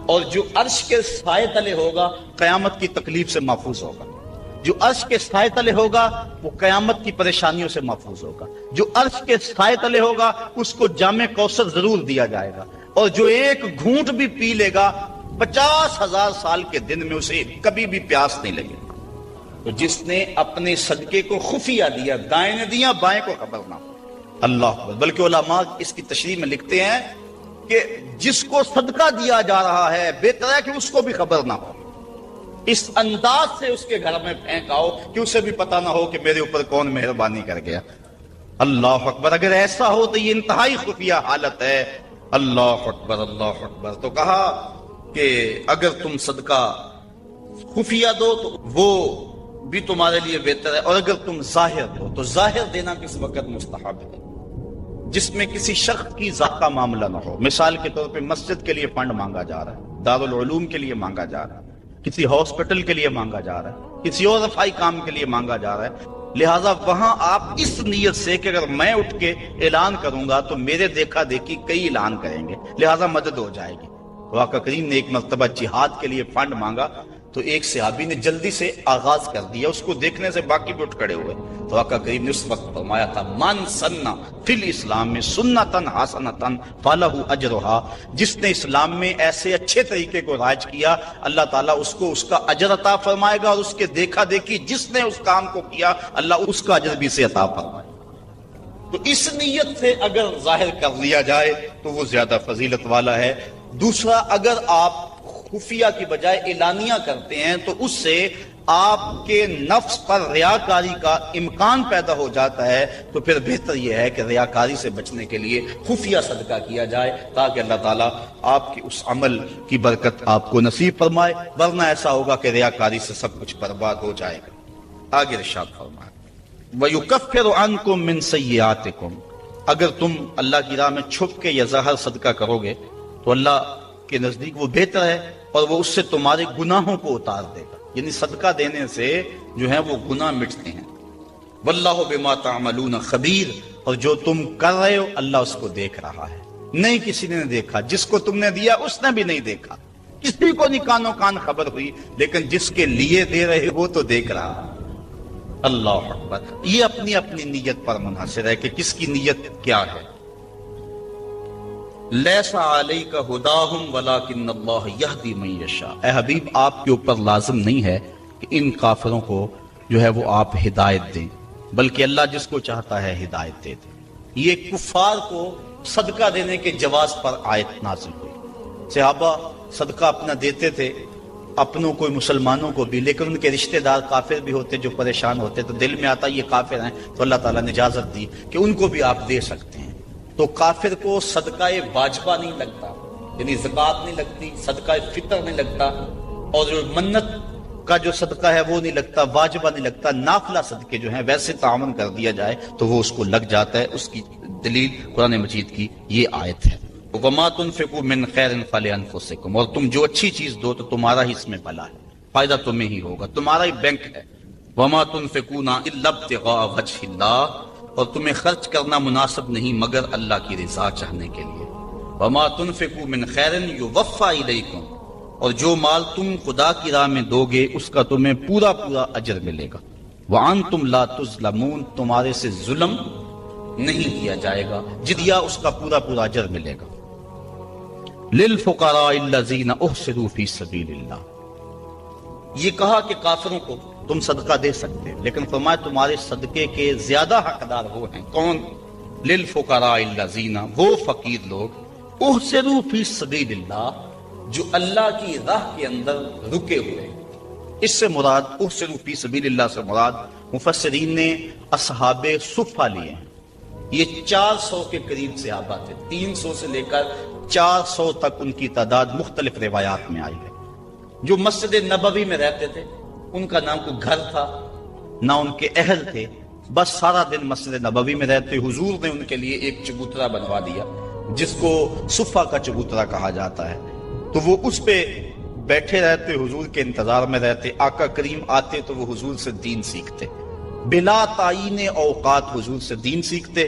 اور جو عرش کے سائے تلے ہوگا قیامت کی تکلیف سے محفوظ ہوگا، جو عرش کے سائے تلے ہوگا وہ قیامت کی پریشانیوں سے محفوظ ہوگا، جو عرش کے سائے تلے ہوگا اس کو جام کوثر ضرور دیا جائے گا، اور جو ایک گھونٹ بھی پی لے گا 50,000 سال کے دن میں اسے کبھی بھی پیاس نہیں لگے گا۔ تو جس نے اپنے صدقے کو خفیہ دیا، دائیں نے دیا بائیں کو خبر نہ ہو، اللہ اکبر۔ بلکہ علماء اس کی تشریح میں لکھتے ہیں کہ جس کو صدقہ دیا جا رہا ہے بہتر ہے کہ اس کو بھی خبر نہ ہو، اس انداز سے اس کے گھر میں پھینک آؤ کہ اسے بھی پتا نہ ہو کہ میرے اوپر کون مہربانی کر گیا۔ اللہ اکبر۔ اگر ایسا ہو تو یہ انتہائی خفیہ حالت ہے۔ اللہ اکبر اللہ اکبر۔ تو کہا کہ اگر تم صدقہ خفیہ دو تو وہ بھی تمہارے لیے بہتر ہے، اور اگر تم ظاہر دو تو ظاہر دینا کس وقت مستحب ہے، جس میں کسی شخص کی ذات کا معاملہ نہ ہو۔ مثال کے طور پہ مسجد کے لیے فنڈ مانگا جا رہا ہے، دارالعلوم کے لیے مانگا جا رہا ہے، کسی ہاسپٹل کے لیے مانگا جا رہا ہے، کسی اور رفائی کام کے لیے مانگا جا رہا ہے، لہٰذا وہاں آپ اس نیت سے کہ اگر میں اٹھ کے اعلان کروں گا تو میرے دیکھا دیکھی کئی اعلان کریں گے، لہٰذا مدد ہو جائے گی۔ تو آقا کریم نے ایک مرتبہ جہاد کے لیے فنڈ مانگا تو ایک صحابی نے جلدی سے آغاز کر دیا، اس کو دیکھنے سے باقی بھی اٹھ کھڑے ہوئے۔ تو آقا کریم نے اس وقت فرمایا تھا من سنہ فی الاسلام میں سنتن حسنتن فلہ اجرہا، جس نے اسلام میں ایسے اچھے طریقے کو رائج کیا اللہ تعالیٰ اس کو اس کا اجر عطا فرمائے گا، اور اس کے دیکھا دیکھی جس نے اس کام کو کیا اللہ اس کا اجر بھی سے عطا فرمائے گا۔ تو اس نیت سے اگر ظاہر کر لیا جائے تو وہ زیادہ فضیلت والا ہے۔ دوسرا، اگر آپ خفیہ کی بجائے اعلانیہ کرتے ہیں تو اس سے آپ کے نفس پر ریاکاری کا امکان پیدا ہو جاتا ہے، تو پھر بہتر یہ ہے کہ ریاکاری سے بچنے کے لیے خفیہ صدقہ کیا جائے تاکہ اللہ تعالیٰ آپ کی اس عمل کی برکت آپ کو نصیب فرمائے، ورنہ ایسا ہوگا کہ ریاکاری سے سب کچھ برباد ہو جائے گا۔ آگے ارشاد فرمائے وَيُكَفِّرُ عَنْكُم مِّن سَيِّئَاتِكُم، اگر تم اللہ کی راہ میں چھپ کے یا ظاہر صدقہ کرو گے تو اللہ کے نزدیک وہ بہتر ہے، اور وہ اس سے تمہارے گناہوں کو اتار دے گا، یعنی صدقہ دینے سے جو ہے وہ گناہ مٹتے ہیں۔ واللہ بما تعملون خبیر، اور جو تم کر رہے ہو اللہ اس کو دیکھ رہا ہے، نہیں کسی نے دیکھا، جس کو تم نے دیا اس نے بھی نہیں دیکھا، کسی کو نہیں کانوں کان خبر ہوئی، لیکن جس کے لیے دے رہے وہ تو دیکھ رہا ہے۔ اللہ اکبر۔ یہ اپنی اپنی نیت پر منحصر ہے کہ کس کی نیت کیا ہے۔ لیس علیک ہداہم ولکن اللہ یہدی من یشاء، اے حبیب آپ کے اوپر لازم نہیں ہے کہ ان کافروں کو جو ہے وہ آپ ہدایت دیں، بلکہ اللہ جس کو چاہتا ہے ہدایت دے دے۔ یہ کفار کو صدقہ دینے کے جواز پر آیت نازل ہوئی۔ صحابہ صدقہ اپنا دیتے تھے، اپنوں کو مسلمانوں کو بھی، لیکن ان کے رشتہ دار کافر بھی ہوتے جو پریشان ہوتے، تو دل میں آتا یہ کافر ہیں، تو اللہ تعالیٰ نے اجازت دی کہ ان کو بھی آپ دے سکتے ہیں۔ تو کافر کو صدقہ واجبہ نہیں لگتا، یعنی زکوٰۃ نہیں لگتی، صدقہ فطر نہیں لگتا، اور جو منت کا جو صدقہ ہے وہ نہیں لگتا، واجبہ نہیں لگتا، نافلہ صدقے جو ہیں ویسے تعاون کر دیا جائے تو وہ اس کو لگ جاتا ہے۔ اس کی دلیل قرآن مجید کی یہ آیت ہے۔ وَمَا تُنْفِقُوا مِنْ خَيْرٍ فَلِأَنفُسِكُمْ، اور تم جو اچھی چیز دو تو تمہارا ہی اس میں بھلا ہے، فائدہ تمہیں ہی ہوگا، تمہارا ہی بینک ہے۔ وَمَا تُنْفِقُونَ إِلَّا ابْتِغَاءَ وَجْهِ اللَّهِ، اور تمہیں خرچ کرنا مناسب نہیں مگر اللہ کی رضا چاہنے کے لیے۔ وَمَا تُنْفِقُوا مِنْ خَيْرٍ يُوَفَّى إِلَيْكُمْ، اور جو مال تم خدا کی راہ میں دو گے اس کا تمہیں پورا پورا اجر ملے گا۔ وَأَنْتُمْ لَا تُظْلَمُونَ، تمہارے سے ظلم نہیں کیا جائے گا، جدیا اس کا پورا پورا اجر ملے گا۔ لِلْفُقَرَاءِ الَّذِينَ أُحْصِرُوا فِي سَبِيلِ اللَّهِ، یہ کہا کہ کافروں کو تم صدقہ دے سکتے، لیکن فرمایا تمہارے صدقے کے زیادہ حقدار وہ ہیں، کون؟ للفقراء الذین، وہ فقیر لوگ، احسروا فی سبیل اللہ، جو اللہ کی راہ کے اندر رکے ہوئے۔ اس سے مراد احسروا فی سبیل اللہ سے مراد مفسرین نے اصحاب صفہ لیے ہیں۔ یہ 400 کے قریب صحابہ تھے، 300 سے لے کر 400 تک ان کی تعداد مختلف روایات میں آئی ہے، جو مسجد نبوی میں رہتے تھے۔ ان کا نام کوئی گھر تھا نہ ان کے اہل تھے، بس سارا دن مسجد نبوی میں رہتے۔ حضور نے ان کے لیے ایک چبوترا بنوا دیا جس کو صفہ کا چبوترا کہا جاتا ہے، تو وہ اس پہ بیٹھے رہتے، حضور کے انتظار میں رہتے۔ آقا کریم آتے تو وہ حضور سے دین سیکھتے، بلا تعین اوقات حضور سے دین سیکھتے،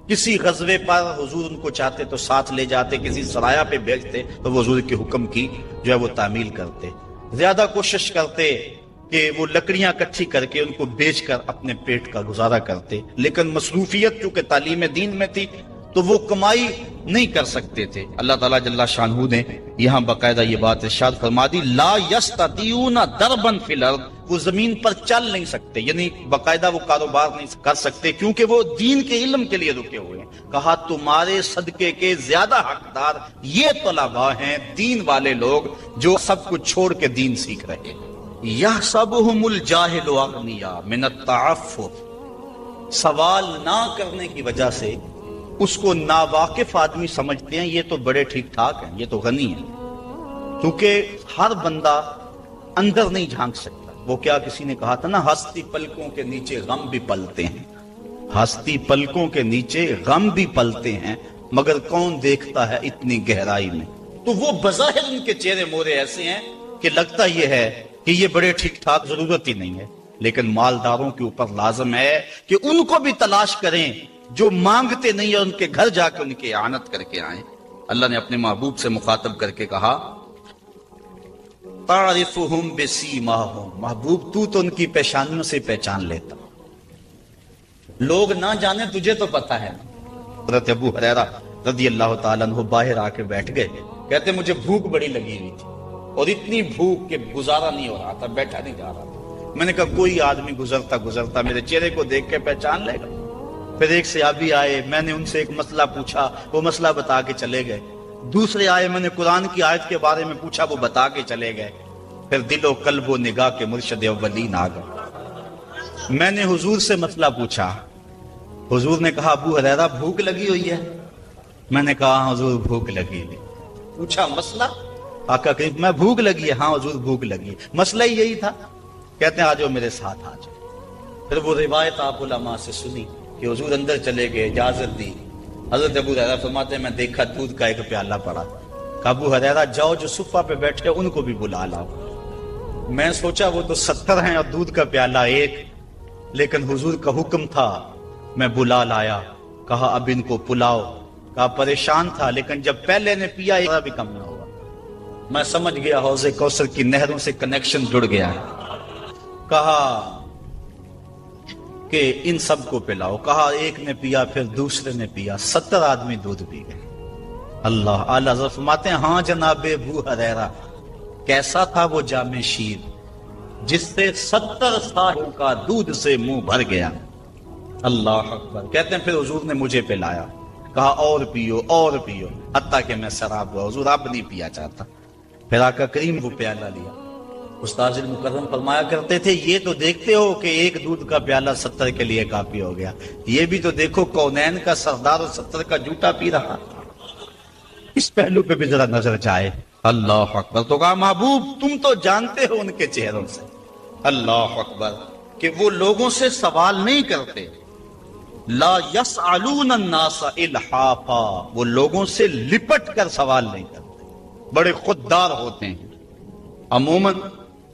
کسی غزوے پر حضور ان کو چاہتے تو ساتھ لے جاتے، کسی سرایہ پہ بھیجتے تو وہ حضور کے حکم کی جو ہے وہ تعمیل کرتے، زیادہ کوشش کرتے کہ وہ لکڑیاں اکٹھی کر کے ان کو بیچ کر اپنے پیٹ کا گزارا کرتے، لیکن مصروفیت چونکہ تعلیم دین میں تھی تو وہ کمائی نہیں کر سکتے تھے۔ اللہ تعالیٰ جل شانہ نے یہاں باقاعدہ یہ بات ارشاد فرما دی، لا یستطیعون ضربا فی الارض، وہ زمین پر چل نہیں سکتے، یعنی باقاعدہ وہ کاروبار نہیں کر سکتے کیونکہ وہ دین کے علم کے لیے رکے ہوئے ہیں۔ کہا تمہارے صدقے کے زیادہ حقدار یہ طلباء ہیں، دین والے لوگ جو سب کچھ چھوڑ کے دین سیکھ رہے ہیں۔ یحسبہم الجاہل اغنیاء من التعفف، سوال نہ کرنے کی وجہ سے اس کو ناواقف آدمی سمجھتے ہیں یہ تو بڑے ٹھیک ٹھاک ہیں، یہ تو غنی ہیں، کیونکہ ہر بندہ اندر نہیں جھانک سکتا۔ وہ کیا کسی نے کہا تھا نا، ہستی پلکوں کے نیچے غم بھی پلتے ہیں، ہستی پلکوں کے نیچے غم بھی پلتے ہیں، مگر کون دیکھتا ہے اتنی گہرائی میں۔ تو وہ بظاہر ان کے چہرے مورے ایسے ہیں کہ لگتا یہ ہے کہ یہ بڑے ٹھیک ٹھاک، ضرورت ہی نہیں ہے، لیکن مالداروں کے اوپر لازم ہے کہ ان کو بھی تلاش کریں جو مانگتے نہیں اور ان کے گھر جا کے ان کی اعانت کر کے آئیں۔ اللہ نے اپنے محبوب سے مخاطب کر کے کہا تعرفہم بسیماہم، محبوب تو ان کی پیشانیوں سے پہچان لیتا، لوگ نہ جانے تجھے تو پتا ہے۔ حضرت ابو ہریرہ رضی اللہ تعالیٰ عنہ باہر آ کے بیٹھ گئے، کہتے مجھے بھوک بڑی لگی ہوئی تھی اور اتنی بھوک کہ گزارا نہیں ہو رہا تھا، بیٹھا نہیں جا رہا تھا۔ میں نے کہا کوئی آدمی گزرتا میرے چہرے کو دیکھ کے پہچان لے گا۔ پھر ایک صحابی آئے، میں نے ان سے ایک مسئلہ پوچھا، وہ مسئلہ بتا کے چلے گئے۔ دوسرے آئے، میں نے قرآن کی آیت کے بارے میں پوچھا، وہ بتا کے چلے گئے۔ پھر دل و قلب و نگاہ کے مرشد اولین آ گئے۔ میں نے حضور سے مسئلہ پوچھا، حضور نے کہا ابو ہریرہ بھوک لگی ہوئی ہے؟ میں نے کہا ہاں حضور بھوک لگی ہوئی۔ پوچھا مسئلہ؟ آقا کریم میں بھوک لگی ہے؟ ہاں حضور بھوک لگی ہے۔ مسئلہ ہی یہی تھا؟ کہتے ہیں آ جاؤ میرے ساتھ آ جاؤ۔ پھر وہ روایت آپ علماء سے سنی کہ حضور اندر چلے گئے، اجازت دی۔ حضرت ابو ہریرہ فرماتے ہیں میں دیکھا دودھ کا ایک پیالہ پڑا، کہا ابو ہریرہ جاؤ جو صفہ پہ بیٹھے ان کو بھی بلا لاؤ۔ میں سوچا وہ تو 70 ہیں اور دودھ کا پیالہ ایک، لیکن حضور کا حکم تھا، میں بلا لایا۔ کہا اب ان کو پلاؤ۔ کہا پریشان تھا لیکن جب پہلے نے پیا ذرا بھی کم نہ ہوا۔ میں سمجھ گیا حوض کوثر کی نہروں سے کنیکشن جڑ گیا ہے۔ کہا کہ ان سب کو پلاؤ۔ کہا ایک نے پیا، پھر دوسرے نے پیا، 70 آدمی دودھ پی گئے۔ اللہ اعلیٰ حضرت فرماتے ہیں ہاں جناب ابو ہریرہ، کیسا تھا وہ جام شیر جس سے 70 سالوں کا دودھ سے منہ بھر گیا۔ اللہ اکبر۔ کہتے ہیں پھر حضور نے مجھے پلایا، کہا اور پیو اور پیو، حتیٰ کہ میں سراب ہوا۔ حضور اب نہیں پیا چاہتا۔ پھر آقا کریم وہ پیالہ لیا۔ استاذ المکرم فرمایا کرتے تھے یہ تو دیکھتے ہو کہ ایک دودھ کا پیالہ 70 کے لیے کافی ہو گیا، یہ بھی تو دیکھو کونین کا سردار اور 70 کا جوٹا پی رہا۔ اس پہلو پہ بھی ذرا نظر جائے۔ اللہ اکبر۔ تو کہا محبوب تم تو جانتے ہو ان کے چہروں سے، اللہ اکبر، کہ وہ لوگوں سے سوال نہیں کرتے۔ لا یسألون الناس الحافا، وہ لوگوں سے لپٹ کر سوال نہیں کرتے، بڑے خوددار ہوتے ہیں۔ عموماً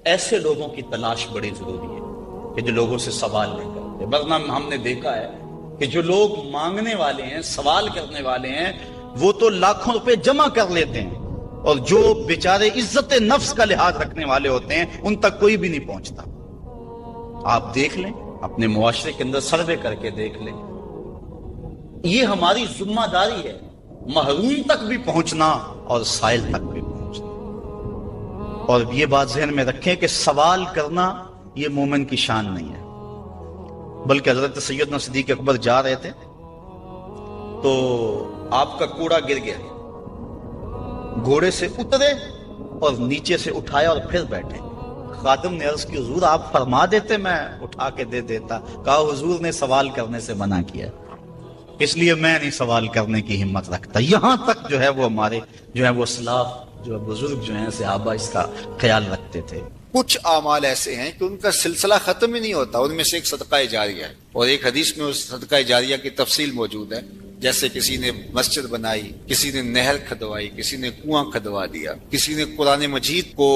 ایسے لوگوں کی تلاش بڑی ضروری ہے کہ جو لوگوں سے سوال نہیں کرتے، ورنہ ہم نے دیکھا ہے کہ جو لوگ مانگنے والے ہیں، سوال کرنے والے ہیں، وہ تو لاکھوں روپے جمع کر لیتے ہیں، اور جو بیچارے عزت نفس کا لحاظ رکھنے والے ہوتے ہیں ان تک کوئی بھی نہیں پہنچتا۔ آپ دیکھ لیں اپنے معاشرے کے اندر سروے کر کے دیکھ لیں، یہ ہماری ذمہ داری ہے، محروم تک بھی پہنچنا اور سائل تک بھی پہنچنا۔ اور یہ بات ذہن میں رکھیں کہ سوال کرنا یہ مومن کی شان نہیں ہے، بلکہ حضرت سیدنا صدیق اکبر جا رہے تھے تو آپ کا کوڑا گر گیا، گھوڑے سے اترے اور نیچے سے اٹھایا اور پھر بیٹھے۔ خادم نے عرض کی حضور آپ فرما دیتے میں اٹھا کے دے دیتا۔ کہا حضور نے سوال کرنے سے منع کیا، اس لیے میں نہیں سوال کرنے کی ہمت رکھتا۔ یہاں تک جو ہے وہ ہمارے جو ہے وہ اسلاف جو بزرگ جو ہیں صحابہ اس کا خیال رکھتے تھے۔ کچھ اعمال ایسے ہیں کہ ان کا سلسلہ ختم ہی نہیں ہوتا، ان میں سے ایک صدقہ جاریہ ہے، اور ایک حدیث میں اس صدقہ جاریہ کی تفصیل موجود ہے، جیسے کسی نے مسجد بنائی، کسی نے نہر کھدوائی، کسی نے کنواں کھدوا دیا، کسی نے قرآن مجید کو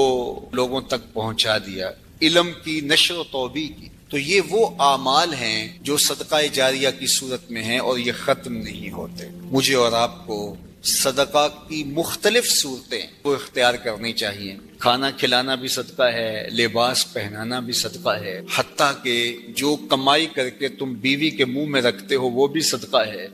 لوگوں تک پہنچا دیا، علم کی نشر و توبیع کی، تو یہ وہ اعمال ہیں جو صدقہ جاریہ کی صورت میں ہیں اور یہ ختم نہیں ہوتے. مجھے اور آپ کو صدقہ کی مختلف صورتیں وہ اختیار کرنی چاہیے. کھانا کھلانا بھی صدقہ ہے، لباس پہنانا بھی صدقہ ہے، حتیٰ کہ جو کمائی کر کے تم بیوی کے منہ میں رکھتے ہو وہ بھی صدقہ ہے،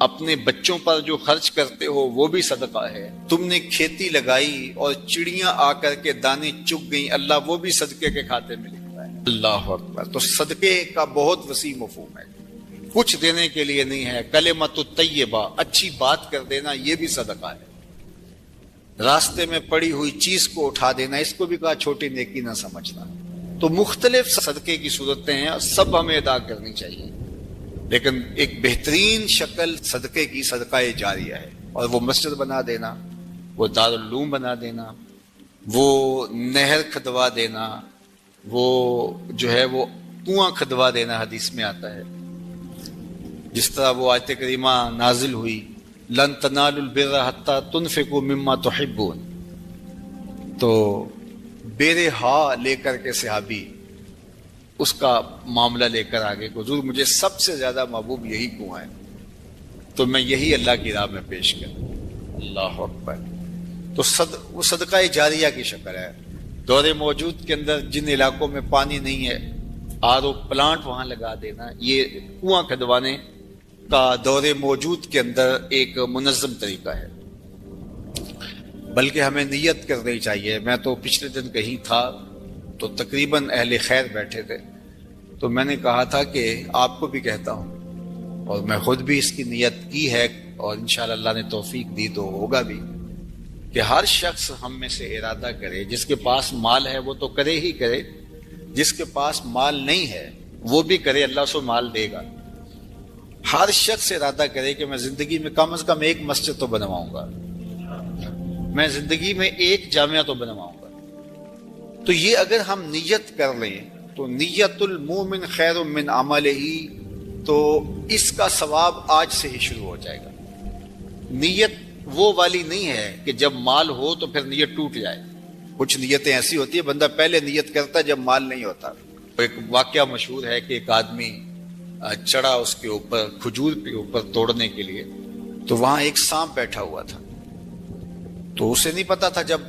اپنے بچوں پر جو خرچ کرتے ہو وہ بھی صدقہ ہے. تم نے کھیتی لگائی اور چڑیاں آ کر کے دانے چگ گئیں، اللہ وہ بھی صدقے کے کھاتے میں لکھتا ہے. اللہ اکبر. تو صدقے کا بہت وسیع مفہوم ہے، کچھ دینے کے لیے نہیں ہے. کلمۃ الطیبہ، اچھی بات کر دینا، یہ بھی صدقہ ہے. راستے میں پڑی ہوئی چیز کو اٹھا دینا، اس کو بھی کہا چھوٹی نیکی نہ سمجھنا. تو مختلف صدقے کی صورتیں ہیں، سب ہمیں ادا کرنی چاہیے. لیکن ایک بہترین شکل صدقے کی صدقہ جاریہ ہے، اور وہ مسجد بنا دینا، وہ دارالعلوم بنا دینا، وہ نہر کھدوا دینا، وہ جو ہے وہ کنواں کھدوا دینا. حدیث میں آتا ہے جس طرح وہ آیت کریمہ نازل ہوئی، لن تنالوا البر حتى تنفقوا مما تحبون. تو بیر ہا لے کر کے صحابی اس کا معاملہ لے کر آگے، حضور مجھے سب سے زیادہ محبوب یہی کنواں ہے، تو میں یہی اللہ کی راہ میں پیش کروں. اللہ اکبر. تو وہ صدقہ جاریہ کی شکل ہے. دور موجود کے اندر جن علاقوں میں پانی نہیں ہے، آر او پلانٹ وہاں لگا دینا، یہ کنواں کھدوانے کا دور موجود کے اندر ایک منظم طریقہ ہے. بلکہ ہمیں نیت کرنی چاہیے. میں تو پچھلے دن کہیں تھا تو تقریباً اہل خیر بیٹھے تھے، تو میں نے کہا تھا کہ آپ کو بھی کہتا ہوں، اور میں خود بھی اس کی نیت کی ہے، اور انشاءاللہ اللہ نے توفیق دی تو ہوگا بھی، کہ ہر شخص ہم میں سے ارادہ کرے، جس کے پاس مال ہے وہ تو کرے ہی کرے، جس کے پاس مال نہیں ہے وہ بھی کرے، اللہ سے مال دے گا. ہر شخص ارادہ کرے کہ میں زندگی میں کم از کم ایک مسجد تو بنواؤں گا، میں زندگی میں ایک جامعہ تو بنواؤں گا. تو یہ اگر ہم نیت کر لیں تو نیت المومن خیر من عملہ، تو اس کا ثواب آج سے ہی شروع ہو جائے گا. نیت وہ والی نہیں ہے کہ جب مال ہو تو پھر نیت ٹوٹ جائے. کچھ نیتیں ایسی ہوتی ہیں بندہ پہلے نیت کرتا ہے جب مال نہیں ہوتا. ایک واقعہ مشہور ہے کہ ایک آدمی چڑھا اس کے اوپر کھجور کے اوپر توڑنے کے لیے، تو وہاں ایک سانپ بیٹھا ہوا تھا. تو اسے نہیں پتا تھا، جب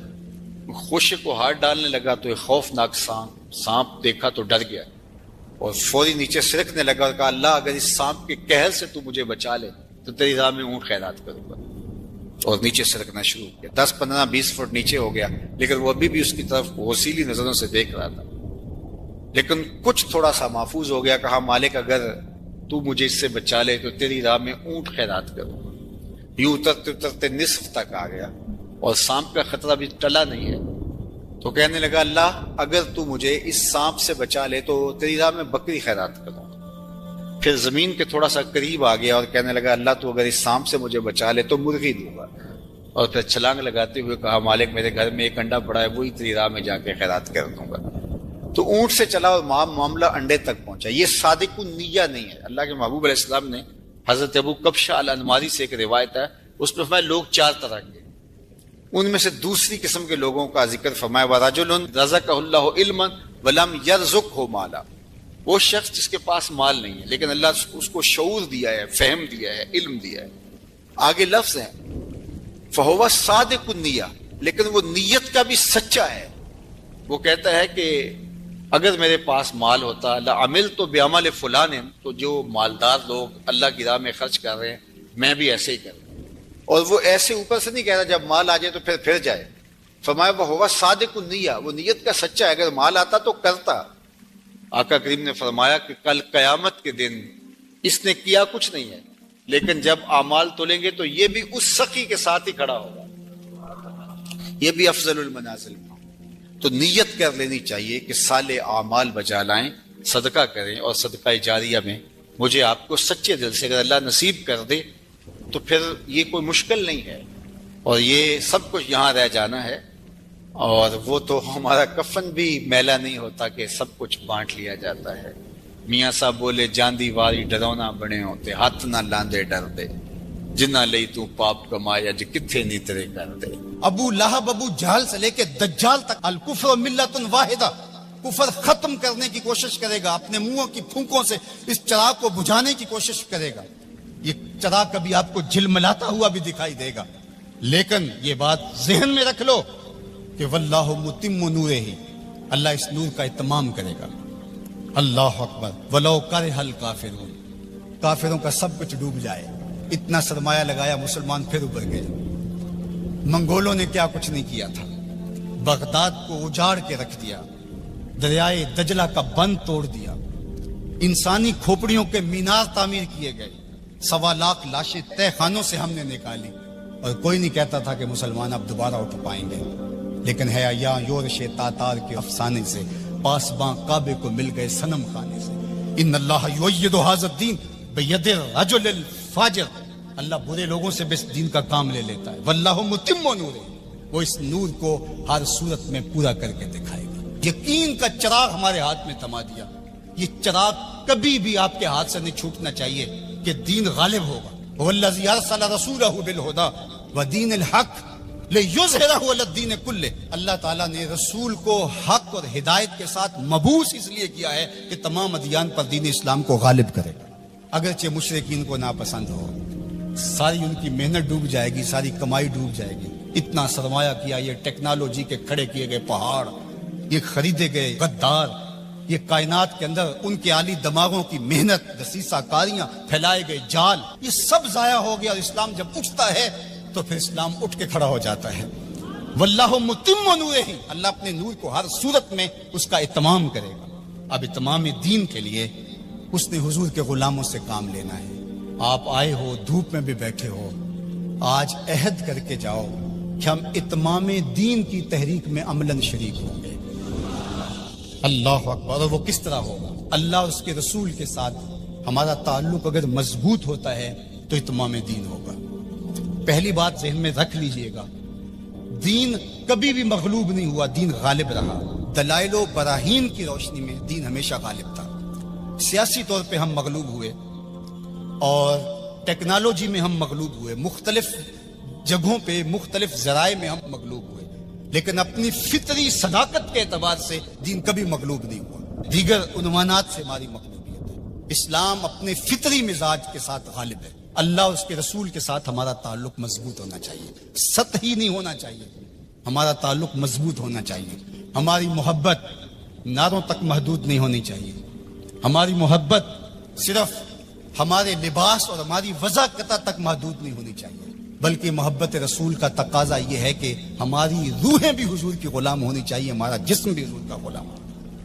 خوشے کو ہاتھ ڈالنے لگا تو ایک خوفناک سانپ دیکھا تو ڈر گیا اور فوری نیچے سرکنے لگا اور کہا اللہ اگر اس سانپ کے قہر سے تو مجھے بچا لے تو تیری راہ میں اونٹ خیرات کروں گا. اور نیچے سرکنا شروع کیا. 10 15 20 فٹ نیچے ہو گیا، لیکن وہ ابھی بھی اس کی طرف غسیلی نظروں سے دیکھ رہا تھا. لیکن کچھ تھوڑا سا محفوظ ہو گیا. کہا مالک اگر تو مجھے اس سے بچا لے تو تیری راہ میں اونٹ خیرات کروں گا. یوں اترتے اترتے نصف تک آ گیا اور سانپ کا خطرہ بھی ٹلا نہیں ہے. تو کہنے لگا اللہ اگر تو مجھے اس سانپ سے بچا لے تو تیری راہ میں بکری خیرات کروں. پھر زمین کے تھوڑا سا قریب آ گیا اور کہنے لگا اللہ تو اگر اس سانپ سے مجھے بچا لے تو مرغی دوں گا. اور پھر چھلانگ لگاتے ہوئے کہا مالک میرے گھر میں ایک انڈا پڑا ہے وہی تیری راہ میں جا کے خیرات کر دوں گا. تو اونٹ سے چلا اور معاملہ انڈے تک پہنچا. یہ صادق النیہ نہیں ہے. اللہ کے محبوب علیہ السلام نے حضرت ابو کبشہ الانماری سے ایک روایت ہے، اس میں فرمایا لوگ 4 طرح کے، ان میں سے دوسری قسم کے لوگوں کا ذکر فرمایا وَرَجُلٌ رَزَقَهُ اللَّهُ عِلْمًا وَلَمْ يَرْزُقْهُ مَالًا. وہ شخص جس کے پاس مال نہیں ہے لیکن اللہ اس کو شعور دیا ہے، فہم دیا ہے، علم دیا ہے. آگے لفظ ہے فَهُوَ صَادِقُ النِّيَّةِ، لیکن وہ نیت کا بھی سچا ہے. وہ کہتا ہے کہ اگر میرے پاس مال ہوتا لَعَمِلْتُ بِعَمَلِ فُلَانٍ، تو جو مالدار لوگ اللہ کی راہ میں خرچ کر رہے ہیں میں بھی ایسے ہی کروں. اور وہ ایسے اوپر سے نہیں کہہ رہا جب مال آ جائے تو پھر جائے. فرمایا وَهُوَ صَادِقُ النِّيَّةِ، وہ نیت کا سچا ہے. اگر مال آتا تو کرتا. آقا کریم نے فرمایا کہ کل قیامت کے دن اس نے کیا کچھ نہیں ہے لیکن جب اعمال تولیں گے تو یہ بھی اس سخی کے ساتھ ہی کھڑا ہوگا، یہ بھی افضل المنازل. تو نیت کر لینی چاہیے کہ صالح اعمال بجا لائیں، صدقہ کریں، اور صدقہ جاریہ میں مجھے آپ کو سچے دل سے اگر اللہ نصیب کر دے تو پھر یہ کوئی مشکل نہیں ہے، اور یہ سب کچھ یہاں رہ جانا ہے. اور وہ تو ہمارا کفن بھی میلا نہیں ہوتا کہ سب کچھ بانٹ لیا جاتا ہے. میاں صاحب بولے جاندی واری ڈرونا بنے ہوتے ہاتھ نہ لاندے ڈر دے جنہ لئی تو پاپ کمایا جو کتھے نہیں تیرے کر دے. ابو لہب ابو جہل سے لے کے دجال تک الکفر ملت واحدہ، کفر ختم کرنے کی کوشش کرے گا، اپنے منہوں کی پھونکوں سے اس چراغ کو بجھانے کی کوشش کرے گا، یہ چراغ کبھی آپ کو جھلملاتا ہوا بھی دکھائی دے گا، لیکن یہ بات ذہن میں رکھ لو کہ واللہ متم نورہ، اللہ اس نور کا اتمام کرے گا۔ اللہ اکبر، ولو کرہ الکافرون، کافروں کا سب کچھ ڈوب جائے، اتنا سرمایہ لگایا، مسلمان پھر ابھر گئے۔ منگولوں نے کیا کچھ نہیں کیا تھا، بغداد کو اجاڑ کے رکھ دیا، دریائے دجلہ کا بند توڑ دیا، انسانی کھوپڑیوں کے مینار تعمیر کیے گئے، 1.25 لاکھ لاشیں تہ خانوں سے ہم نے نکالی، اور کوئی نہیں کہتا تھا کہ مسلمان اب دوبارہ اٹھ پائیں گے، لیکن ہے یا یورش تاتار کے افسانے سے پاسباں کعبے کو مل گئے صنم خانے سے۔ ان اللہ یؤید ھذا الدین بید الرجل الفاجر، اللہ برے لوگوں سے بھی اس دین کا کام لے لیتا ہے۔ واللہ متم نورہ، وہ اس نور کو ہر صورت میں پورا کر کے دکھائے گا۔ یقین کا چراغ ہمارے ہاتھ میں تما دیا، یہ چراغ کبھی بھی آپ کے ہاتھ سے نہیں چھوٹنا چاہیے کہ دین غالب ہوگا۔ والذی ارسل رسولہ بالہدی ودین الحق لیظہرہ علی الدین کلہ، اللہ تعالیٰ نے رسول کو حق اور ہدایت کے ساتھ مبعوث اس لیے کیا ہے کہ تمام ادیان پر دین اسلام کو غالب کرے گا، اگرچہ مشرکین کو ناپسند ہو، ساری ان کی محنت ڈوب جائے گی، ساری کمائی ڈوب جائے گی، اتنا سرمایہ کیا، یہ ٹیکنالوجی کے کھڑے کیے گئے پہاڑ، یہ خریدے گئے غدار، یہ کائنات کے اندر ان کے عالی دماغوں کی محنت، دسیسہ کاریاں، پھیلائے گئے جال، یہ سب ضائع ہو گیا، اور اسلام جب اٹھتا ہے تو پھر اسلام اٹھ کے کھڑا ہو جاتا ہے۔ واللہ متم نورہ، اللہ اپنے نور کو ہر صورت میں اس کا اتمام کرے گا۔ اب اتمام دین کے لیے اس نے حضور کے غلاموں سے کام لینا ہے۔ آپ آئے ہو، دھوپ میں بھی بیٹھے ہو، آج عہد کر کے جاؤ کہ ہم اتمام دین کی تحریک میں عملاً شریک ہوں گے۔ اللہ اکبر، اور وہ کس طرح ہوگا؟ اللہ اور اس کے رسول کے ساتھ ہمارا تعلق اگر مضبوط ہوتا ہے تو اتمام دین ہوگا۔ پہلی بات ذہن میں رکھ لیجئے گا، دین کبھی بھی مغلوب نہیں ہوا، دین غالب رہا۔ دلائل و براہین کی روشنی میں دین ہمیشہ غالب تھا۔ سیاسی طور پہ ہم مغلوب ہوئے اور ٹیکنالوجی میں ہم مغلوب ہوئے، مختلف جگہوں پہ مختلف ذرائع میں ہم مغلوب ہوئے، لیکن اپنی فطری صداقت کے اعتبار سے دین کبھی مغلوب نہیں ہوا۔ دیگر عنوانات سے ہماری مغلوبیت ہے، اسلام اپنے فطری مزاج کے ساتھ غالب ہے۔ اللہ اور اس کے رسول کے ساتھ ہمارا تعلق مضبوط ہونا چاہیے، سطحی نہیں ہونا چاہیے، ہمارا تعلق مضبوط ہونا چاہیے۔ ہماری محبت نعروں تک محدود نہیں ہونی چاہیے، ہماری محبت صرف ہمارے لباس اور ہماری وضاحت تک محدود نہیں ہونی چاہیے، بلکہ محبت رسول کا تقاضا یہ ہے کہ ہماری روحیں بھی حضور کی غلام ہونی چاہیے، ہمارا جسم بھی حضور کا غلام ہو،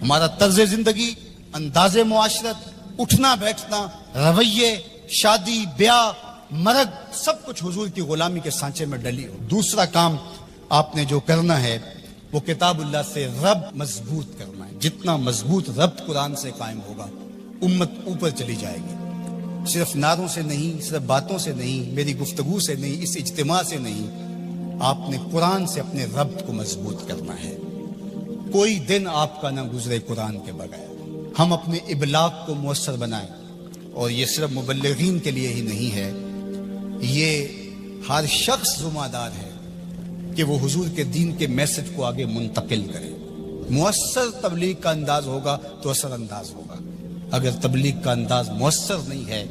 ہمارا طرز زندگی، انداز معاشرت، اٹھنا بیٹھنا، رویے، شادی بیاہ مرگ، سب کچھ حضور کی غلامی کے سانچے میں ڈلی ہو۔ دوسرا کام آپ نے جو کرنا ہے وہ کتاب اللہ سے ربط مضبوط کرنا ہے۔ جتنا مضبوط ربط قرآن سے قائم ہوگا امت اوپر چلی جائے گی، صرف نعروں سے نہیں، صرف باتوں سے نہیں، میری گفتگو سے نہیں، اس اجتماع سے نہیں، آپ نے قرآن سے اپنے ربط کو مضبوط کرنا ہے۔ کوئی دن آپ کا نہ گزرے قرآن کے بغیر۔ ہم اپنے ابلاغ کو مؤثر بنائیں، اور یہ صرف مبلغین کے لیے ہی نہیں ہے، یہ ہر شخص ذمہ دار ہے کہ وہ حضور کے دین کے میسج کو آگے منتقل کرے۔ مؤثر تبلیغ کا انداز ہوگا تو اثر انداز ہوگا، اگر تبلیغ کا انداز مؤثر نہیں ہے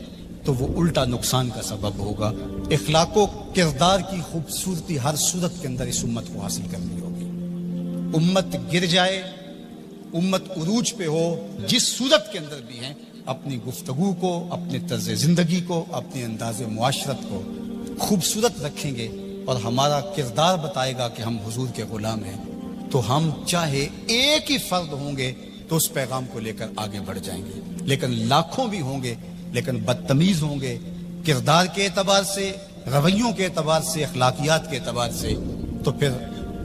تو وہ الٹا نقصان کا سبب ہوگا۔ اخلاق و کردار کی خوبصورتی ہر صورت کے اندر اس امت کو حاصل کرنی ہوگی۔ امت گر جائے، امت عروج پہ ہو، جس صورت کے اندر بھی ہیں، اپنی گفتگو کو، اپنے طرز زندگی کو، اپنے انداز معاشرت کو خوبصورت رکھیں گے اور ہمارا کردار بتائے گا کہ ہم حضور کے غلام ہیں، تو ہم چاہے ایک ہی فرد ہوں گے تو اس پیغام کو لے کر آگے بڑھ جائیں گے، لیکن لاکھوں بھی ہوں گے لیکن بدتمیز ہوں گے کردار کے اعتبار سے، رویوں کے اعتبار سے، اخلاقیات کے اعتبار سے، تو پھر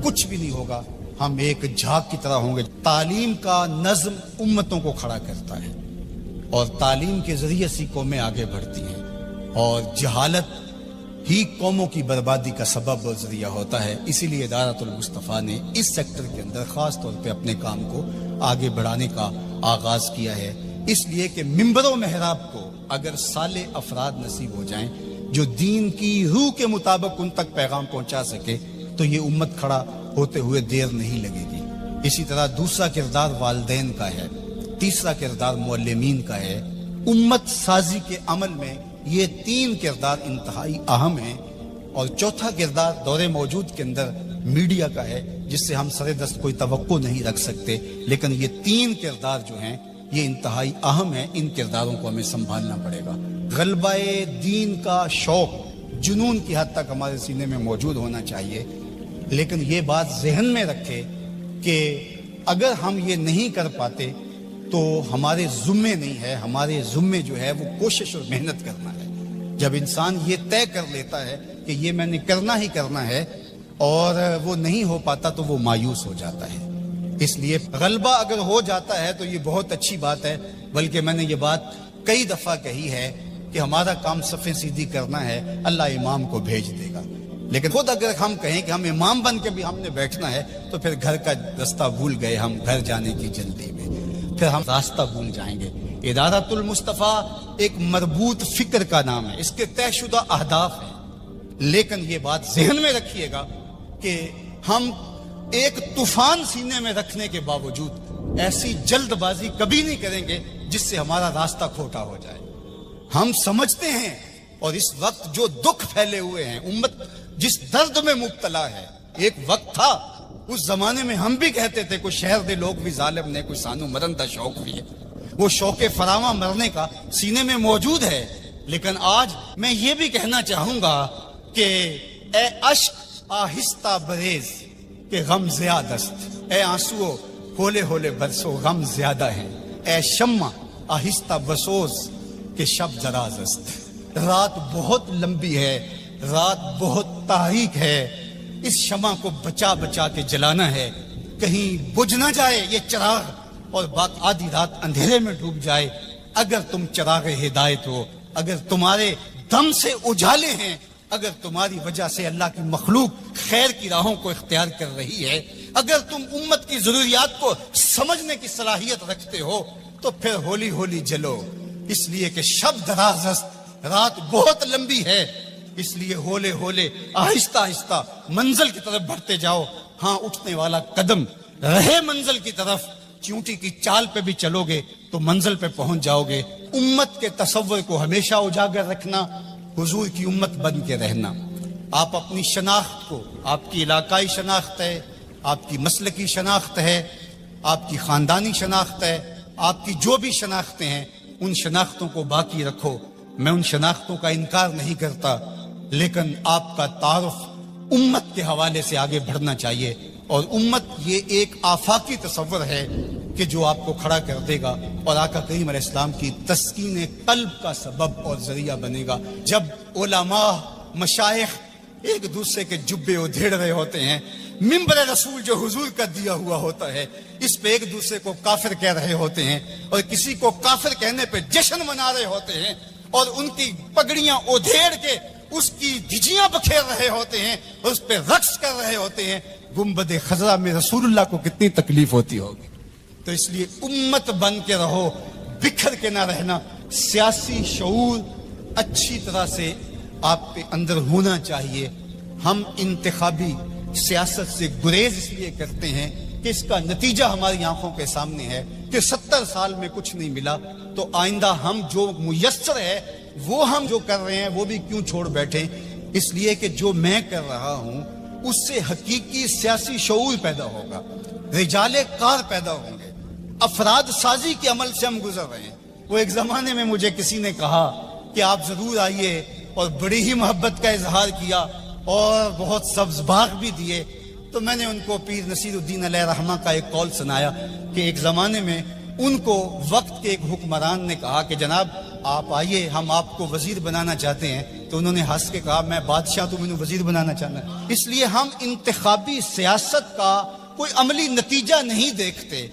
کچھ بھی نہیں ہوگا، ہم ایک جھاگ کی طرح ہوں گے۔ تعلیم کا نظم امتوں کو کھڑا کرتا ہے، اور تعلیم کے ذریعے سے قومیں آگے بڑھتی ہیں، اور جہالت ہی قوموں کی بربادی کا سبب اور ذریعہ ہوتا ہے۔ اسی لیے ادارۃ المصطفیٰ نے اس سیکٹر کے اندر خاص طور پہ اپنے کام کو آگے بڑھانے کا آغاز کیا ہے، اس لیے کہ ممبر و محراب کو اگر صالح افراد نصیب ہو جائیں جو دین کی روح کے مطابق ان تک پیغام پہنچا سکے تو یہ امت کھڑا ہوتے ہوئے دیر نہیں لگے گی۔ اسی طرح دوسرا کردار والدین کا ہے، تیسرا کردار معلمین کا ہے۔ امت سازی کے عمل میں یہ 3 کردار انتہائی اہم ہیں، اور چوتھا کردار دور موجود کے اندر میڈیا کا ہے، جس سے ہم سر دست کوئی توقع نہیں رکھ سکتے، لیکن یہ 3 کردار جو ہیں یہ انتہائی اہم ہیں، ان کرداروں کو ہمیں سنبھالنا پڑے گا۔ غلبہ دین کا شوق جنون کی حد تک ہمارے سینے میں موجود ہونا چاہیے، لیکن یہ بات ذہن میں رکھے کہ اگر ہم یہ نہیں کر پاتے تو ہمارے ذمے نہیں ہے، ہمارے ذمے جو ہے وہ کوشش اور محنت کرنا ہے۔ جب انسان یہ طے کر لیتا ہے کہ یہ میں نے کرنا ہی کرنا ہے اور وہ نہیں ہو پاتا تو وہ مایوس ہو جاتا ہے۔ اس لیے غلبہ اگر ہو جاتا ہے تو یہ بہت اچھی بات ہے، بلکہ میں نے یہ بات کئی دفعہ کہی ہے کہ ہمارا کام صفیں سیدھی کرنا ہے، اللہ امام کو بھیج دے گا۔ لیکن خود اگر ہم کہیں کہ ہم امام بن کے بھی ہم نے بیٹھنا ہے تو پھر گھر کا راستہ بھول گئے، ہم گھر جانے کی جلدی میں پھر ہم راستہ بھول جائیں گے۔ ادارۃ المصطفیٰ ایک مربوط فکر کا نام ہے، اس کے طے شدہ اہداف ہیں، لیکن یہ بات ذہن میں رکھیے گا کہ ہم ایک طوفان سینے میں رکھنے کے باوجود ایسی جلد بازی کبھی نہیں کریں گے جس سے ہمارا راستہ کھوٹا ہو جائے۔ ہم سمجھتے ہیں، اور اس وقت جو دکھ پھیلے ہوئے ہیں، امت جس درد میں مبتلا ہے، ایک وقت تھا اس زمانے میں ہم بھی کہتے تھے کوئی شہر دے لوگ بھی ظالم نے، کوئی سانو مرن دا شوق بھی ہے، وہ شوق فراواں مرنے کا سینے میں موجود ہے۔ لیکن آج میں یہ بھی کہنا چاہوں گا کہ اے اشک آہستہ بریز کہ غم زیادست، اے آنسو ہولے ہولے برسو غم زیادہ ہے، اے شمع آہستہ بسوز کہ شب دراز است۔ رات بہت لمبی ہے، رات بہت تاریک ہے، اس شمع کو بچا بچا کے جلانا ہے، کہیں بجھ نہ جائے یہ چراغ اور بات آدھی رات اندھیرے میں ڈوب جائے۔ اگر تم چراغ ہدایت ہو، اگر تمہارے دم سے اجالے ہیں، اگر تمہاری وجہ سے اللہ کی مخلوق خیر کی راہوں کو اختیار کر رہی ہے، اگر تم امت کی ضروریات کو سمجھنے کی صلاحیت رکھتے ہو تو پھر ہولی ہولی جلو، اس لیے کہ شب دراز است، رات بہت لمبی ہے، اس لیے ہولے ہولے آہستہ آہستہ منزل کی طرف بڑھتے جاؤ۔ ہاں اٹھنے والا قدم رہے منزل کی طرف، چونٹی کی چال پہ بھی چلو گے تو منزل پہ پہنچ جاؤ گے۔ امت کے تصور کو ہمیشہ اجاگر رکھنا، حضور کی امت بن کے رہنا۔ آپ اپنی شناخت کو، آپ کی علاقائی شناخت ہے، آپ کی مسلکی شناخت ہے، آپ کی خاندانی شناخت ہے، آپ کی جو بھی شناختیں ہیں ان شناختوں کو باقی رکھو۔ میں ان شناختوں کا انکار نہیں کرتا، لیکن آپ کا تعارف امت کے حوالے سے آگے بڑھنا چاہیے، اور امت یہ ایک آفاقی تصور ہے کہ جو آپ کو کھڑا کر دے گا اور آقا کریم علیہ السلام کی تسکین قلب کا سبب اور ذریعہ بنے گا۔ جب علماء مشائخ ایک دوسرے کے جبے ادھیڑ رہے ہوتے ہیں، منبر رسول جو حضور کا دیا ہوا ہوتا ہے اس پہ ایک دوسرے کو کافر کہہ رہے ہوتے ہیں، اور کسی کو کافر کہنے پہ جشن منا رہے ہوتے ہیں، اور ان کی پگڑیاں ادھیڑ کے اس کی دھجیاں بکھیر رہے ہوتے ہیں، اور اس پہ رقص کر رہے ہوتے ہیں، گنبد خضرا میں رسول اللہ کو کتنی تکلیف ہوتی ہوگی۔ تو اس لیے امت بن کے رہو، بکھر کے نہ رہنا۔ سیاسی شعور اچھی طرح سے آپ کے اندر ہونا چاہیے۔ ہم انتخابی سیاست سے گریز اس لیے کرتے ہیں کہ اس کا نتیجہ ہماری آنکھوں کے سامنے ہے کہ 70 سال میں کچھ نہیں ملا، تو آئندہ ہم جو میسر ہے وہ ہم جو کر رہے ہیں وہ بھی کیوں چھوڑ بیٹھیں۔ اس لیے کہ جو میں کر رہا ہوں اس سے حقیقی سیاسی شعور پیدا ہوگا، رجال کار پیدا ہوں گے، افراد سازی کے عمل سے ہم گزر رہے ہیں۔ وہ ایک زمانے میں مجھے کسی نے کہا کہ آپ ضرور آئیے، اور بڑی ہی محبت کا اظہار کیا اور بہت سبز باغ بھی دیے۔ تو میں نے ان کو پیر نصیر الدین علیہ رحمہ کا ایک قول سنایا کہ ایک زمانے میں ان کو وقت کے ایک حکمران نے کہا کہ جناب آپ آئیے، ہم آپ کو وزیر بنانا چاہتے ہیں۔ تو انہوں نے ہنس کے کہا میں بادشاہ تو مجھے وزیر بنانا چاہنا ہے۔ اس لیے ہم انتخابی سیاست کا کوئی عملی نتیجہ نہیں دیکھتے۔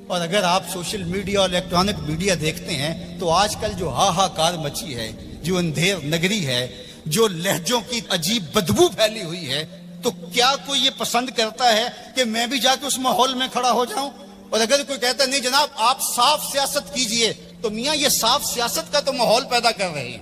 اور اگر آپ سوشل میڈیا اور الیکٹرانک میڈیا دیکھتے ہیں تو آج کل جو ہاہاکار مچی ہے، جو اندھیر نگری ہے، جو لہجوں کی عجیب بدبو پھیلی ہوئی ہے، تو کیا کوئی یہ پسند کرتا ہے کہ میں بھی جا کے اس ماحول میں کھڑا ہو جاؤں؟ اور اگر کوئی کہتا ہے نہیں جناب آپ صاف سیاست کیجئے، تو میاں یہ صاف سیاست کا تو ماحول پیدا کر رہے ہیں،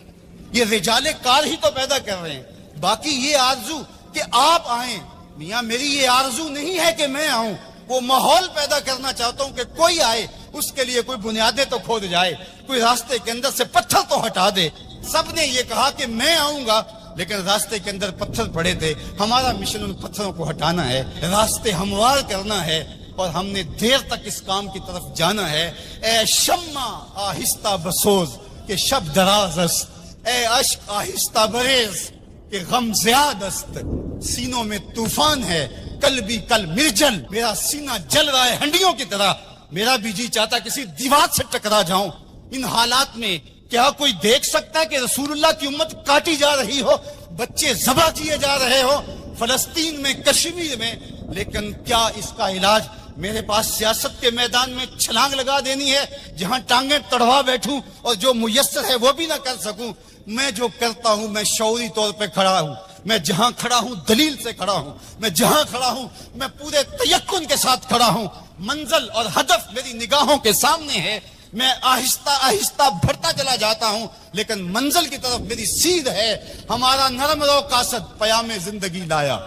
یہ رجال کار ہی تو پیدا کر رہے ہیں۔ باقی یہ آرزو کہ آپ آئیں، میاں میری یہ آرزو نہیں ہے کہ میں آؤں، وہ ماحول پیدا کرنا چاہتا ہوں کہ کوئی آئے اس کے لیے کوئی بنیادیں تو کھود جائے, کوئی راستے کے اندر سے پتھر تو ہٹا دے. سب نے یہ کہا کہ میں آؤں گا, لیکن راستے کے اندر پتھر پڑے تھے. ہمارا مشن ان پتھروں کو ہٹانا ہے, راستے ہموار کرنا ہے, اور ہم نے دیر تک اس کام کی طرف جانا ہے. اے شمع آہستہ بسوز کہ شب دراز است, اے اشک آہستہ بریز کہ غم زیاد است. سینوں میں طوفان ہے, کل بھی کل مرجل, میرا سینہ جل رہا ہے ہنڈیوں کی طرح. میرا بھی جی چاہتا کسی دیوار سے ٹکرا جاؤں. ان حالات میں کیا کوئی دیکھ سکتا ہے کہ رسول اللہ کی امت کاٹی جا رہی ہو, بچے ذبح کیے جا رہے ہو فلسطین میں, کشمیر میں؟ لیکن کیا اس کا علاج میرے پاس سیاست کے میدان میں چھلانگ لگا دینی ہے, جہاں ٹانگیں تڑوا بیٹھوں اور جو میسر ہے وہ بھی نہ کر سکوں؟ میں جو کرتا ہوں میں شعوری طور پہ کھڑا ہوں, میں جہاں کھڑا ہوں دلیل سے کھڑا ہوں, میں جہاں کھڑا ہوں میں پورے تیقن کے ساتھ کھڑا ہوں. منزل اور ہدف میری نگاہوں کے سامنے ہے. میں آہستہ آہستہ بڑھتا چلا جاتا ہوں, لیکن منزل کی طرف میری سیدھ ہے. ہمارا نرم رو قاصد پیام زندگی لایا,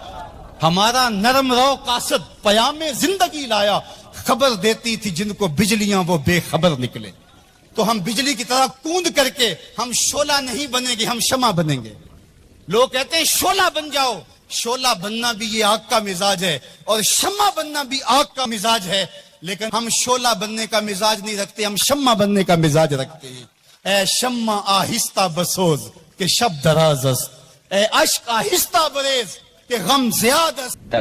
ہمارا نرم رو قاصد پیام زندگی لایا. خبر دیتی تھی جن کو بجلیاں وہ بے خبر نکلے. تو ہم بجلی کی طرح کوند کر کے ہم شعلہ نہیں بنیں گے, ہم شمع بنیں گے. لوگ کہتے ہیں شعلہ بن جاؤ. شعلہ بننا بھی یہ آگ کا مزاج ہے, اور شمع بننا بھی آگ کا مزاج ہے, لیکن ہم شعلہ بننے کا مزاج نہیں رکھتے, ہم شمع بننے کا مزاج رکھتے ہیں. اے شمع آہستہ بسوز کہ شب دراز است, اے اشک آہستہ بریز کہ غم زیاد است.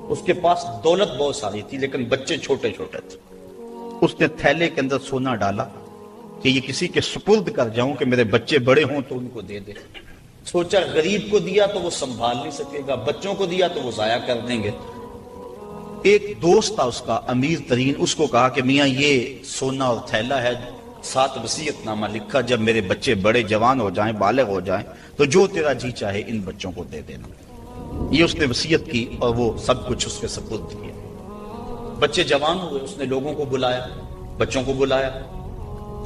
اس کے پاس دولت بہت ساری تھی لیکن بچے چھوٹے چھوٹے تھے. اس نے تھیلے کے اندر سونا ڈالا کہ یہ کسی کے سپرد کر جاؤں کہ میرے بچے بڑے ہوں تو ان کو دے دے. سوچا غریب کو دیا تو وہ سنبھال نہیں سکے گا, بچوں کو دیا تو وہ ضائع کر دیں گے. ایک دوست تھا اس کا امیر ترین, اس کو کہا کہ میاں یہ سونا اور تھیلا ہے, ساتھ وصیت نامہ لکھا, جب میرے بچے بڑے جوان ہو جائیں بالغ ہو جائیں تو جو تیرا جی چاہے ان بچوں کو دے دینا. یہ اس نے وصیت کی اور وہ سب کچھ اس کے سپرد کیا. بچے جوان ہوئے, اس نے لوگوں کو بلایا, بچوں کو بلایا,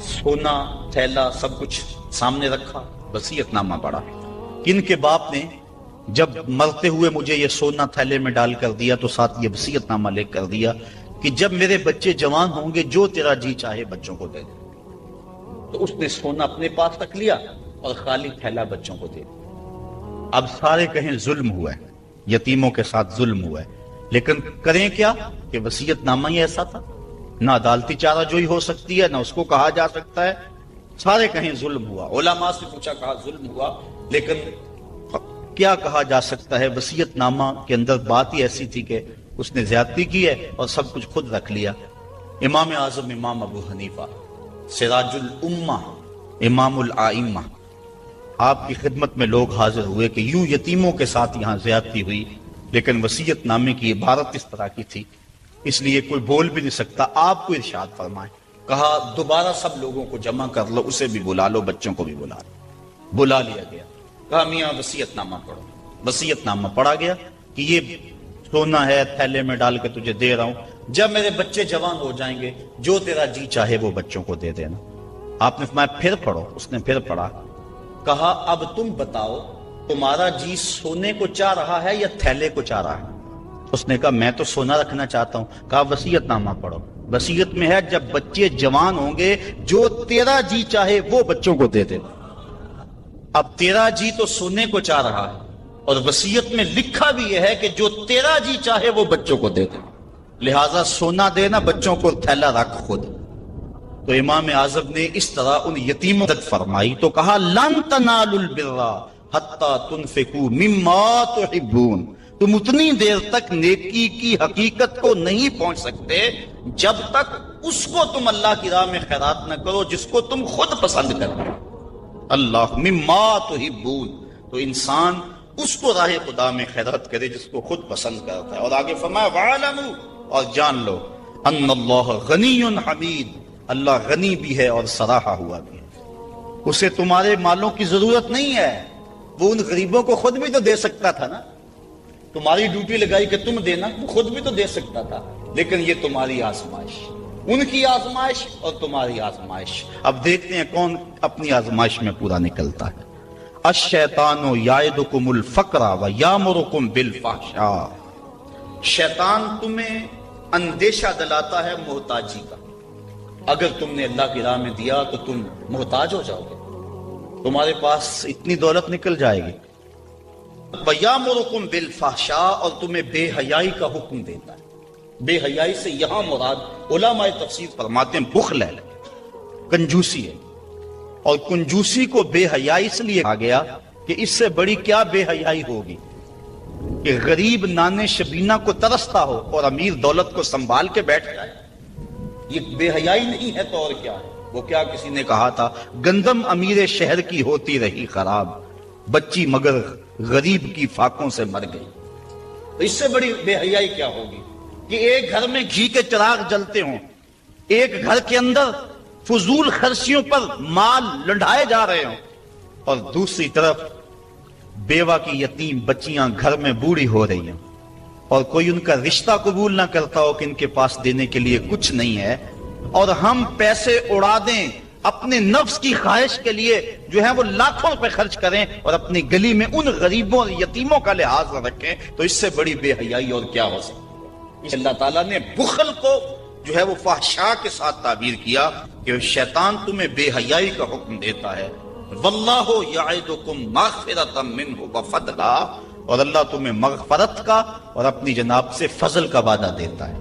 سونا تھیلا سب کچھ سامنے رکھا, وصیت نامہ پڑھا. ان کے باپ نے جب مرتے ہوئے مجھے یہ سونا تھیلے میں ڈال کر دیا تو ساتھ یہ وصیت نامہ لکھ کر دیا کہ جب میرے بچے جوان ہوں گے جو تیرا جی چاہے بچوں کو دے دے. تو اس نے سونا اپنے پاس رکھ لیا اور خالی تھیلا بچوں کو دے دیا. اب سارے کہیں ظلم ہوا ہے, یتیموں کے ساتھ ظلم ہوا ہے, لیکن کریں کیا کہ وصیت نامہ ہی ایسا تھا, نہ عدالتی چارہ جوئی ہو سکتی ہے, نہ اس کو کہا جا سکتا ہے. سارے کہیں ظلم ہوا. علماء سے پوچھا, کہا ظلم ہوا, لیکن کیا کہا جا سکتا ہے؟ وصیت نامہ کے اندر بات ہی ایسی تھی کہ اس نے زیادتی کی ہے اور سب کچھ خود رکھ لیا. امام اعظم امام ابو حنیفہ, سراج الامہ, امام الائمہ, آپ کی خدمت میں لوگ حاضر ہوئے کہ یوں یتیموں کے ساتھ یہاں زیادتی ہوئی, لیکن وصیت نامے کی عبارت اس طرح کی تھی, اس لیے کوئی بول بھی نہیں سکتا. آپ کو ارشاد فرمائے. کہا دوبارہ سب لوگوں کو جمع کر لو, اسے بھی بلا لو, بچوں کو بھی بلا لو. بلا لیا گیا. کہا میاں وصیت نامہ پڑھو. وصیت نامہ پڑھا گیا کہ یہ سونا ہے تھیلے میں ڈال کے تجھے دے رہا ہوں, جب میرے بچے جوان ہو جائیں گے جو تیرا جی چاہے وہ بچوں کو دے دینا. آپ نے فرمایا پھر پڑھو. اس نے پھر پڑھا. کہا اب تم بتاؤ تمہارا جی سونے کو چاہ رہا ہے یا تھیلے کو چاہ رہا ہے؟ اس نے کہا میں تو سونا رکھنا چاہتا ہوں. کہا وصیت نامہ پڑھو. وصیت میں ہے جب بچے جوان ہوں گے جو تیرا جی چاہے وہ بچوں کو دے دے. اب تیرا جی تو سونے کو چاہ رہا ہے اور وصیت میں لکھا بھی یہ ہے کہ جو تیرا جی چاہے وہ بچوں کو دے دے, لہٰذا سونا دینا, بچوں کو تھیلا رکھ خود. تو امام اعظم نے اس طرح ان یتیموں مدد فرمائی تو کہا لن تنالوا البر حتی تنفقوا مما تحبون, تم اتنی دیر تک نیکی کی حقیقت کو نہیں پہنچ سکتے جب تک اس کو تم اللہ کی راہ میں خیرات نہ کرو جس کو تم خود پسند کرو. اللہ مما تحبون, تو انسان اس کو راہ خدا میں خیرات کرے جس کو خود پسند کرتا ہے. اور آگے فرمایا وَعَلَمُوا, اور جان لو ان اللہ غنی حمید, اللہ غنی بھی ہے اور سراہا ہوا بھی ہے. اسے تمہارے مالوں کی ضرورت نہیں ہے, وہ ان غریبوں کو خود بھی تو دے سکتا تھا نا. تمہاری ڈیوٹی لگائی کہ تم دینا, وہ خود بھی تو دے سکتا تھا, لیکن یہ تمہاری آزمائش, ان کی آزمائش اور تمہاری آزمائش. اب دیکھتے ہیں کون اپنی آزمائش میں پورا نکلتا ہے. الشیطان یعدکم الفقر ویامرکم بالفحشاء, شیطان تمہیں اندیشہ دلاتا ہے محتاجی کا. اگر تم نے اللہ کی راہ میں دیا تو تم محتاج ہو جاؤ گے، تمہارے پاس اتنی دولت نکل جائے گی. وَيَأْمُرُكُمْ بِالْفَحْشَاءِ، اور تمہیں بے حیائی کا حکم دیتا ہے. بے حیائی سے یہاں مراد علماء تفسیر فرماتے ہیں بخل ہے، کنجوسی ہے. اور کنجوسی کو بے حیائی اس لیے کہا گیا کہ اس سے بڑی کیا بے حیائی ہوگی کہ غریب نانے شبینہ کو ترستا ہو اور امیر دولت کو سنبھال کے بیٹھ جائے. یہ بے حیائی نہیں ہے تو اور کیا ہے. وہ کیا کسی نے کہا تھا، گندم امیر شہر کی ہوتی رہی خراب، بچی مگر غریب کی فاقوں سے مر گئی. تو اس سے بڑی بے حیائی کیا ہوگی کہ ایک گھر میں گھی کے چراغ جلتے ہوں، ایک گھر کے اندر فضول خرچیوں پر مال لنڈھائے جا رہے ہوں، اور دوسری طرف بیوہ کی یتیم بچیاں گھر میں بوڑھی ہو رہی ہیں اور کوئی ان کا رشتہ قبول نہ کرتا ہو کہ ان کے پاس دینے کے لیے کچھ نہیں ہے، اور ہم پیسے اڑا دیں اپنے نفس کی خواہش کے لیے جو ہے وہ لاکھوں روپے خرچ کریں اور اپنی گلی میں ان غریبوں اور یتیموں کا لحاظ نہ رکھیں. تو اس سے بڑی بے حیائی اور کیا ہو سکتی ہے. اللہ تعالیٰ نے بخل کو جو ہے وہ فحشاء کے ساتھ تعبیر کیا کہ شیطان تمہیں بے حیائی کا حکم دیتا ہے. واللہ یعدکم مغفرۃ منہ وفضلا، اور اللہ تمہیں مغفرت کا اور اپنی جناب سے فضل کا وعدہ دیتا ہے.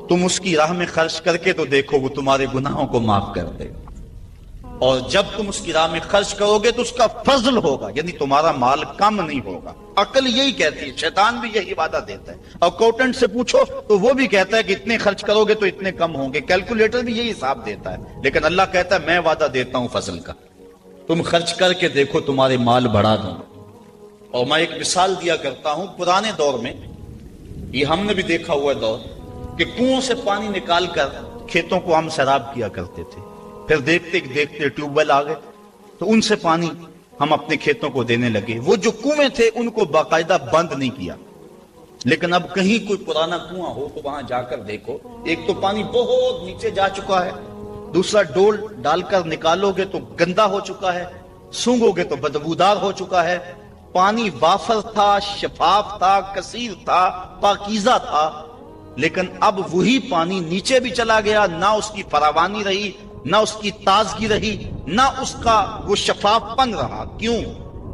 تم اس کی راہ میں خرچ کر کے تو دیکھو وہ تمہارے گناہوں کو معاف کر دے گا، اور جب تم اس کی راہ میں خرچ کرو گے تو اس کا فضل ہوگا، یعنی تمہارا مال کم نہیں ہوگا. عقل یہی کہتی ہے، شیطان بھی یہی وعدہ دیتا ہے. اور اکاؤنٹنٹ سے پوچھو تو وہ بھی کہتا ہے کہ اتنے خرچ کرو گے تو اتنے کم ہوں گے. کیلکولیٹر بھی یہی حساب دیتا ہے. لیکن اللہ کہتا ہے میں وعدہ دیتا ہوں فضل کا، تم خرچ کر کے دیکھو تمہارے مال بڑھا دوں. اور میں ایک مثال دیا کرتا ہوں، پرانے دور میں یہ ہم نے بھی دیکھا ہوا دور کہ کنویں سے پانی نکال کر کھیتوں کو ہم سیراب کیا کرتے تھے. پھر دیکھتے دیکھتے ٹیوب ویل آ گئے تو ان سے پانی ہم اپنے کھیتوں کو دینے لگے. وہ جو کنویں تھے ان کو باقاعدہ بند نہیں کیا. لیکن اب کہیں کوئی پرانا کنواں ہو تو وہاں جا کر دیکھو، ایک تو پانی بہت نیچے جا چکا ہے، دوسرا ڈول ڈال کر نکالو گے تو گندا ہو چکا ہے، سونگو گے تو بدبودار ہو چکا ہے. پانی وافر تھا، شفاف تھا، کثیر تھا، پاکیزہ تھا. لیکن اب وہی پانی نیچے بھی چلا گیا، نہ اس کی فراوانی رہی، نہ اس کی تازگی رہی، نہ اس کا وہ شفاف پن رہا. کیوں؟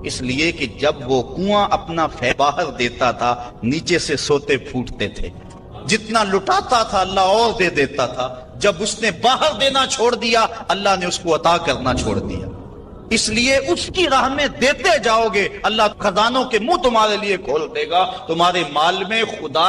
اس لیے کہ جب وہ کنواں اپنا فیض باہر دیتا تھا نیچے سے سوتے پھوٹتے تھے. جتنا لٹاتا تھا اللہ اور دے دیتا تھا. جب اس نے باہر دینا چھوڑ دیا اللہ نے اس کو عطا کرنا چھوڑ دیا. اس لیے اس کی راہ میں دیتے جاؤ گے، اللہ خزانوں کے منہ تمہارے لیے کھول دے گا. تمہارے مال میں خدا